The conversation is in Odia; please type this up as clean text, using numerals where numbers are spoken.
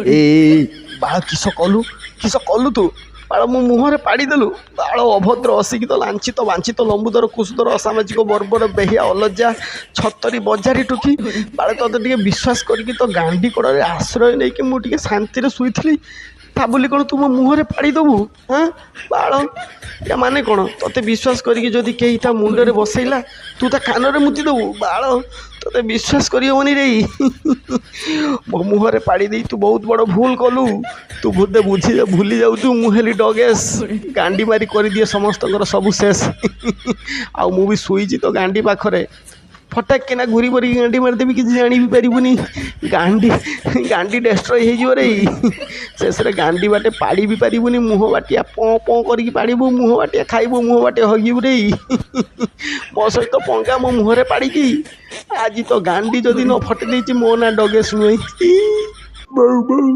এই ବାଳ କିସ କଲୁ ତୁ? ବାଳ ମୋ ମୁହଁରେ ପାଡ଼ିଦେଲୁ। ବାଳ ଅଭଦ୍ର, ଅଶିକ୍ଷିତ, ଲାଞ୍ଛିତ, ବାଞ୍ଛିତ, ଲମ୍ବୁଦର, କୁସୁଦର, ଅସାମାଜିକ, ବର୍ବର, ବେହିଆ, ଅଲଜ୍ଜା, ଛତରି, ବଜାରି ଟୁକି। ବାଳ ତୋତେ ଟିକେ ବିଶ୍ୱାସ କରିକି ତ ଗାଣ୍ଡି କଡ଼ରେ ଆଶ୍ରୟ ନେଇକି ମୁଁ ଟିକେ ଶାନ୍ତିରେ ଶୋଇଥିଲି, ତା ବୋଲି କ'ଣ ତୁ ମୋ ମୁହଁରେ ପାଡ଼ିଦେବୁ? ହଁ ବାଳ, ୟା ମାନେ କ'ଣ? ତୋତେ ବିଶ୍ୱାସ କରିକି ଯଦି କେହି ତା ମୁଣ୍ଡରେ ବସେଇଲା ତୁ ତା କାନରେ ମୁତି ଦେବୁ? ବାଳ, ତୋତେ ବିଶ୍ୱାସ କରିହେବନି ରେ। ମୋ ମୁହଁରେ ପାଡ଼ି ଦେଇ ତୁ ବହୁତ ବଡ଼ ଭୁଲ କଲୁ। ତୁ ବୋଧେ ଭୁଲି ଯାଉଛୁ ମୁଁ ହେଲି ଡଗେସ୍। ଗାଣ୍ଡି ମାରି କରିଦିଏ ସମସ୍ତଙ୍କର ସବୁ ଶେଷ। ଆଉ ମୁଁ ବି ଶୋଇଛି ତ ଗାଣ୍ଡି ପାଖରେ, ଫଟାକ୍ କିନା ଘୁରି କରିକି ଗାଣ୍ଡି ମାରିଦେବି, କିଛି ଜାଣି ବି ପାରିବୁନି। ଗାଣ୍ଡି ଡେଷ୍ଟ୍ରୟ ହେଇଯିବ ରେ। ଶେଷରେ ଗାଣ୍ଡି ବାଟେ ପାଡ଼ି ବି ପାରିବୁନି, ମୁହଁ ବାଟିଆ ପଁ ପଁ କରିକି ପାଡ଼ିବୁ, ମୁହଁ ବାଟିଆ ଖାଇବୁ, ମୁହଁ ବାଟିଆ ହଗିବୁ ରେ। ମୋ ସହିତ ପଙ୍ଗା ମୋ ମୁହଁରେ ପାଡ଼ିକି। ଆଜି ତ ଗାଣ୍ଡି ଯଦି ନ ଫଟେଇ ଦେଇଛି ମୋ ନାଁ ଡଗେଶ ନୁହେଁ। ବୋଉ ବୋଉ।